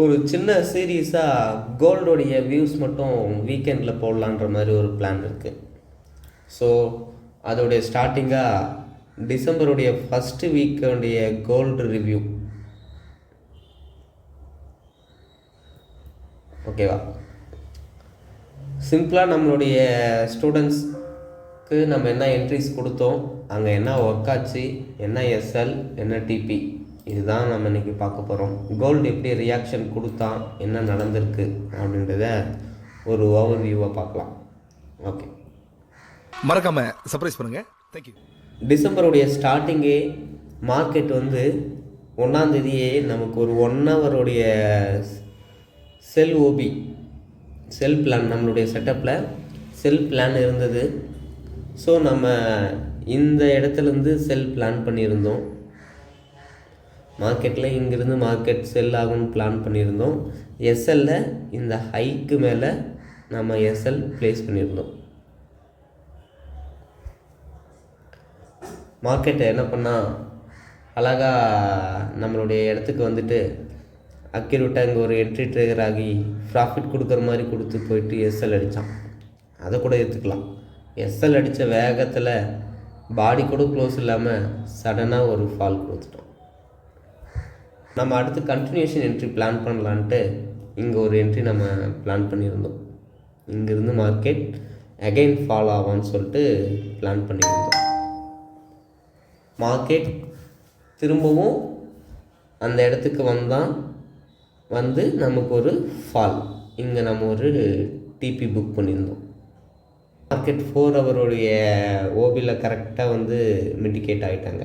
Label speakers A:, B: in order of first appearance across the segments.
A: ஒரு சின்ன சீரீஸாக கோல்டோடைய வியூஸ் மட்டும் வீக்கெண்டில் போடலான்ற மாதிரி ஒரு பிளான் இருக்குது. ஸோ அதோடைய ஸ்டார்டிங்காக டிசம்பருடைய ஃபஸ்ட்டு வீக்குடைய கோல்டு ரிவ்யூ. ஓகேவா? சிம்பிளாக நம்மளுடைய ஸ்டூடெண்ட்ஸ்க்கு நம்ம என்ன என்ட்ரிஸ் கொடுத்தோம், அங்கே என்ன ஒர்க் ஆச்சு, என்ன எஸ்எல், என்ன டிபி, இதுதான் நம்ம இன்றைக்கி பார்க்க போகிறோம். கோல்டு எப்படி ரியாக்ஷன் கொடுத்தான், என்ன நடந்திருக்கு அப்படின்றத ஒரு ஓவர் வியூவாக பார்க்கலாம். ஓகே,
B: மறக்காம சர்ப்ரைஸ் பண்ணுங்கள். தேங்க்யூ.
A: டிசம்பருடைய ஸ்டார்டிங்கே மார்க்கெட் வந்து 1ஆம் தேதியே நமக்கு ஒரு 1 ஹவருடைய செல் ஓபி செல் பிளான், நம்மளுடைய செட்டப்பில் செல் பிளான் இருந்தது. ஸோ நம்ம இந்த இடத்துலேருந்து செல் பிளான் பண்ணியிருந்தோம். மார்க்கெட்டில் இங்கேருந்து மார்க்கெட் செல் ஆகும்னு பிளான் பண்ணியிருந்தோம். எஸ்எல்ல இந்த ஹைக்கு மேலே நம்ம எஸ்எல் ப்ளேஸ் பண்ணியிருந்தோம். மார்க்கெட்டை என்ன பண்ணால் அழகாக நம்மளுடைய இடத்துக்கு வந்துட்டு அக்யூரேட்டாக இங்கே ஒரு என்ட்ரி ட்ரிகர் ஆகி ப்ராஃபிட் கொடுக்குற மாதிரி கொடுத்து போயிட்டு எஸ்எல் அடித்தான். அதை கூட எடுத்துக்கலாம். எஸ்எல் அடித்த வேகத்தில் பாடி கூட க்ளோஸ் இல்லாமல் சடனாக ஒரு ஃபால் கொடுத்துட்டோம். நம்ம அடுத்து கண்டினியூஷன் என்ட்ரி பிளான் பண்ணலான்ட்டு இங்கே ஒரு என்ட்ரி நம்ம பிளான் பண்ணியிருந்தோம். இங்கேருந்து மார்க்கெட் அகைன் ஃபால் ஆவான்னு சொல்லிட்டு பிளான் பண்ணியிருந்தோம். மார்க்கெட் திரும்பவும் அந்த இடத்துக்கு வந்து நமக்கு ஒரு ஃபால். இங்கே நம்ம ஒரு டிபி புக் பண்ணியிருந்தோம். மார்க்கெட் 4 ஹவருடைய ஓபியில் கரெக்டாக வந்து மிட்டிகேட் ஆகிட்டாங்க.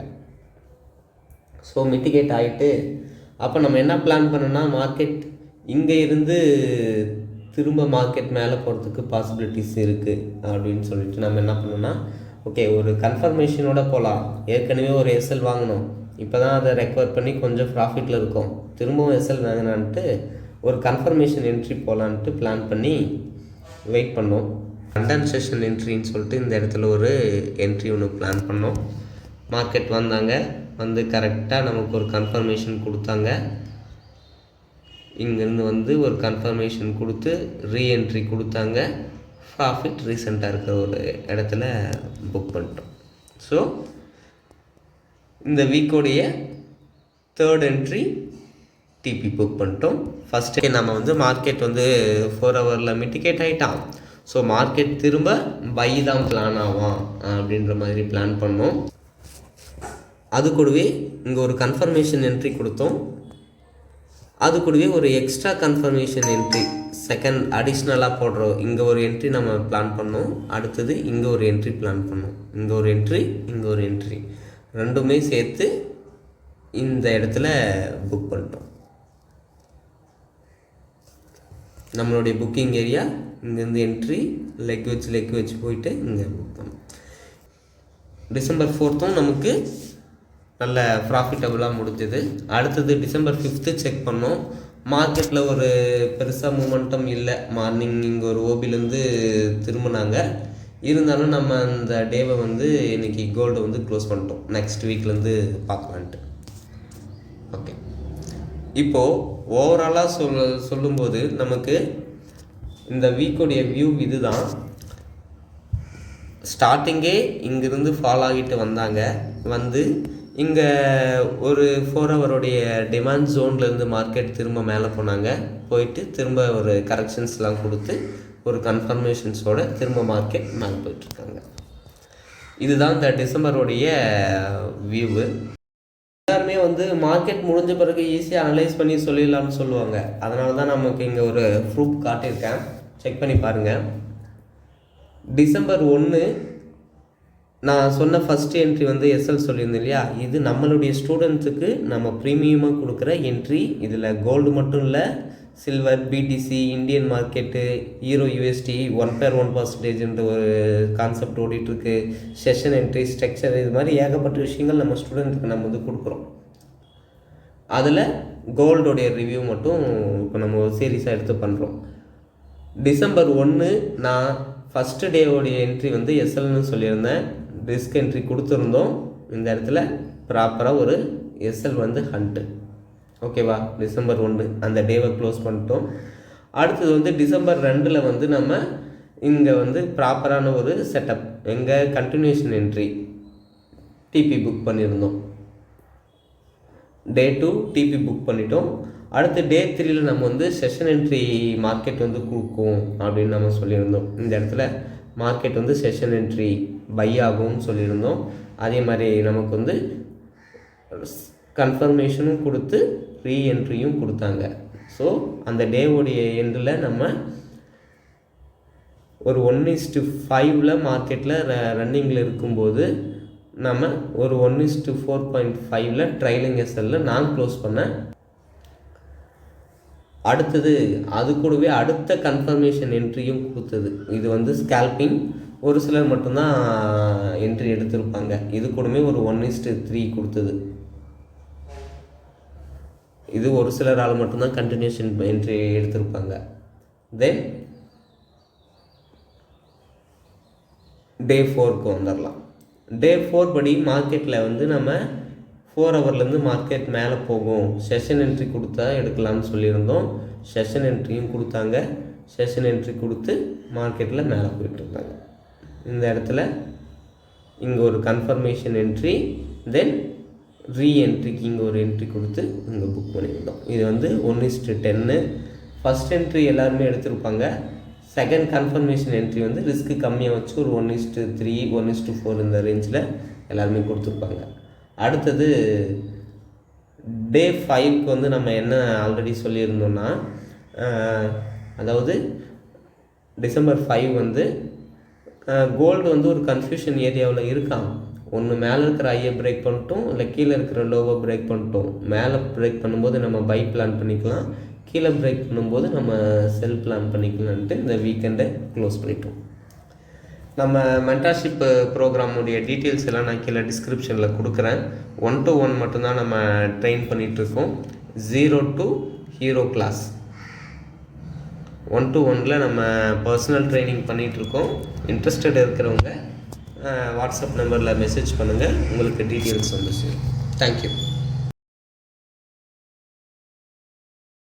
A: ஸோ மிட்டிகேட் ஆகிட்டு அப்போ நம்ம என்ன பிளான் பண்ணோன்னா, மார்க்கெட் இங்கே இருந்து திரும்ப மார்க்கெட் மேலே போகிறதுக்கு பாசிபிலிட்டிஸ் இருக்குது அப்படின்னு சொல்லிட்டு நம்ம என்ன பண்ணோன்னா, ஓகே ஒரு கன்ஃபர்மேஷனோட போகலாம். ஏற்கனவே ஒரு எஸ்எல் வாங்கினோம், இப்போ தான் அதை ரெக்கவர் பண்ணி கொஞ்சம் ப்ராஃபிட்டில் இருக்கும், திரும்பவும் எஸ்எல் வாங்கினான்ட்டு ஒரு கன்ஃபர்மேஷன் என்ட்ரி போகலான்ட்டு பிளான் பண்ணி வெயிட் பண்ணோம். கண்டென்சேஷன் என்ட்ரின்னு சொல்லிட்டு இந்த இடத்துல ஒரு என்ட்ரி ஒன்று பிளான் பண்ணோம். மார்க்கெட் வந்தாங்க, வந்து கரெக்டாக நமக்கு ஒரு கன்ஃபர்மேஷன் கொடுத்தாங்க. இங்கேருந்து வந்து ஒரு கன்ஃபர்மேஷன் கொடுத்து ரீஎன்ட்ரி கொடுத்தாங்க. ப்ராஃபிட் ரீசெண்டாக இருக்கிற ஒரு இடத்துல புக் பண்ணிட்டோம். ஸோ இந்த வீக்கோடைய 3rd என்ட்ரி டிபி புக் பண்ணிட்டோம். ஃபஸ்ட்டே நம்ம வந்து மார்க்கெட் வந்து 4 ஹவரில் மிட்டிகேட் ஆகிட்டான். ஸோ மார்க்கெட் திரும்ப பை தான் பிளான் ஆகும் அப்படின்ற மாதிரி பிளான் பண்ணோம். அது கூடவே இங்கே ஒரு கன்ஃபர்மேஷன் என்ட்ரி கொடுத்தோம். அது கூடவே ஒரு எக்ஸ்ட்ரா கன்ஃபர்மேஷன் என்ட்ரி செகண்ட் அடிஷ்னலாக போடுறோம். இங்கே ஒரு என்ட்ரி நம்ம பிளான் பண்ணோம். அடுத்தது இங்கே ஒரு என்ட்ரி பிளான் பண்ணோம். இங்கே ஒரு என்ட்ரி, இங்கே ஒரு என்ட்ரி, ரெண்டுமே சேர்த்து இந்த இடத்துல புக் பண்ணிட்டோம். நம்மளுடைய புக்கிங் ஏரியா இங்கேருந்து என்ட்ரி லெக் வச்சு போயிட்டு இங்கே புக் பண்ணோம். டிசம்பர் 4th நமக்கு நல்ல ப்ராஃபிட்டபுளாக முடிஞ்சது. அடுத்தது டிசம்பர் 5th செக் பண்ணோம். மார்க்கெட்டில் ஒரு பெருசாக மூமெண்டம் இல்லை. மார்னிங் இங்கே ஒரு ஓபிலேருந்து திரும்பினாங்க. இருந்தாலும் நம்ம அந்த டேவை வந்து இன்றைக்கி கோல்டு வந்து க்ளோஸ் பண்ணிட்டோம். நெக்ஸ்ட் வீக்லேருந்து பார்க்கலான்ட்டு. ஓகே, இப்போது ஓவராலாக சொல்லும்போது நமக்கு இந்த வீக்கோடைய வியூ இது தான். ஸ்டார்டிங்கே இங்கேருந்து ஃபால் ஆகிட்டு வந்தாங்க. வந்து இங்கே ஒரு 4 ஹவருடைய டிமாண்ட் ஜோன்லேருந்து மார்க்கெட் திரும்ப மேலே போனாங்க. போயிட்டு திரும்ப ஒரு கரெக்ஷன்ஸ்லாம் கொடுத்து ஒரு கன்ஃபர்மேஷன்ஸோடு திரும்ப மார்க்கெட் மேலே போயிட்டுருக்காங்க. இதுதான் இந்த டிசம்பருடைய வியூவு. எல்லாருமே வந்து மார்க்கெட் முடிஞ்ச பிறகு ஈஸியாக அனலைஸ் பண்ணி சொல்லிடலாம்னு சொல்லுவாங்க. அதனால தான் நமக்கு இங்கே ஒரு ப்ரூஃப் காட்டியிருக்கேன், செக் பண்ணி பாருங்கள். டிசம்பர் 1 நான் சொன்ன ஃபஸ்ட்டு என்ட்ரி வந்து எஸ்எல் சொல்லியிருந்தேன் இல்லையா, இது நம்மளுடைய ஸ்டூடெண்ட்ஸுக்கு நம்ம ப்ரீமியமாக கொடுக்குற என்ட்ரி. இதில் கோல்டு மட்டும் இல்லை, சில்வர், பிடிசி, இந்தியன் மார்க்கெட்டு, ஈரோ, யூஎஸ்டி, 1/1% ஒரு கான்செப்ட் ஓடிட்டுருக்கு. செஷன் என்ட்ரி, ஸ்ட்ரக்சர், இது மாதிரி ஏகப்பட்ட விஷயங்கள் நம்ம ஸ்டூடெண்ட்டுக்கு நம்ம வந்து கொடுக்குறோம். அதில் கோல்டோடைய ரிவ்யூ மட்டும் இப்போ நம்ம ஒரு சீரீஸாக எடுத்து பண்ணுறோம். டிசம்பர் 1 நான் ஃபஸ்ட்டு டேவோடைய என்ட்ரி வந்து எஸ்எல்னு சொல்லியிருந்தேன். ரிஸ்க் என்ட்ரி கொடுத்துருந்தோம். இந்த இடத்துல ப்ராப்பராக ஒரு எஸ்எல் வந்து ஹண்ட்டு ஓகேவா? டிசம்பர் 1 அந்த டேவை க்ளோஸ் பண்ணிட்டோம். அடுத்தது வந்து டிசம்பர் 2 வந்து நம்ம இங்கே வந்து ப்ராப்பரான ஒரு செட்டப் எங்கள் கண்டினியூஷன் என்ட்ரி டிபி புக் பண்ணியிருந்தோம். டே 2 டிபி புக் பண்ணிட்டோம். அடுத்து டே 3ல் நம்ம வந்து செஷன் என்ட்ரி மார்க்கெட் வந்து கொடுக்கும் அப்படின்னு நம்ம சொல்லியிருந்தோம். இந்த இடத்துல மார்க்கெட் வந்து செஷன் என்ட்ரி பை ஆகும்னு சொல்லியிருந்தோம். அதே மாதிரி நமக்கு வந்து கன்ஃபர்மேஷனும் கொடுத்து ரீஎன்ட்ரியும் கொடுத்தாங்க. ஸோ அந்த டேவோடைய எண்டில் நம்ம ஒரு 1:5 மார்க்கெட்டில் ரன்னிங்கில் இருக்கும்போது நம்ம ஒரு 1:4.5 ட்ரைலிங் எஸ்எல்ல நான் க்ளோஸ் பண்ணேன். அடுத்தது அது கூடவே அடுத்த கன்ஃபர்மேஷன் என்ட்ரியும் கொடுத்தது. இது வந்து ஸ்கேல்பிங், ஒரு சிலர் மட்டும்தான் என்ட்ரி எடுத்திருப்பாங்க. இது கூடவே ஒரு 1:3 கொடுத்தது. இது ஒரு சிலரால் மட்டும்தான் கண்டினியூஷன் என்ட்ரி எடுத்திருப்பாங்க. தென் டே 4க்கு வந்துடலாம். டே 4 படி மார்க்கெட்டில் வந்து நம்ம 4 ஹவர்லேருந்து மார்க்கெட் மேலே போகும், செஷன் என்ட்ரி கொடுத்தா எடுக்கலாம்னு சொல்லியிருந்தோம். செஷன் என்ட்ரியும் கொடுத்தாங்க. செஷன் என்ட்ரி கொடுத்து மார்க்கெட்டில் மேலே போயிட்டு இருந்தாங்க. இந்த இடத்துல இங்கே ஒரு கன்ஃபர்மேஷன் என்ட்ரி, தென் ரீஎன்ட்ரிக்கு இங்கே ஒரு என்ட்ரி கொடுத்து இங்கே புக் பண்ணியிருந்தோம். இது வந்து 1:10. ஃபஸ்ட் என்ட்ரி எல்லாருமே எடுத்திருப்பாங்க. செகண்ட் கன்ஃபர்மேஷன் என்ட்ரி வந்து ரிஸ்க்கு கம்மியாக வச்சு ஒரு 1:3 1:4 இந்த ரேஞ்சில் எல்லாருமே கொடுத்துருப்பாங்க. அடுத்தது டே 5க்கு வந்து நம்ம என்ன ஆல்ரெடி சொல்லியிருந்தோம்னா, அதாவது டிசம்பர் 5 வந்து கோல்டு வந்து ஒரு கன்ஃபியூஷன் ஏரியாவில் இருக்கான். ஒன்று மேலே இருக்கிற ஐயை பிரேக் பண்ணிட்டோம், இல்லை கீழே இருக்கிற லோவை பிரேக் பண்ணிட்டோம். மேலே பிரேக் பண்ணும்போது நம்ம பை பிளான் பண்ணிக்கலாம், கீழே பிரேக் பண்ணும்போது நம்ம செல் பிளான் பண்ணிக்கலான்ட்டு இந்த வீக்கெண்டை க்ளோஸ் பண்ணிட்டோம். நம்ம மென்டார்ஷிப் ப்ரோக்ராமுடைய டீட்டெயில்ஸ் எல்லாம் நான் கீழே டிஸ்கிரிப்ஷனில் கொடுக்குறேன். 1-to-1 மட்டும்தான் நம்ம ட்ரெயின் பண்ணிகிட்ருக்கோம். 0 to ஹீரோ கிளாஸ் 1-to-1 நம்ம பர்சனல் ட்ரைனிங் பண்ணிகிட்ருக்கோம். இன்ட்ரெஸ்டட் இருக்கிறவங்க வாட்ஸ்அப் நம்பரில் மெசேஜ் பண்ணுங்கள், உங்களுக்கு டீட்டெயில்ஸ் வந்து சேரும். தேங்க்யூ.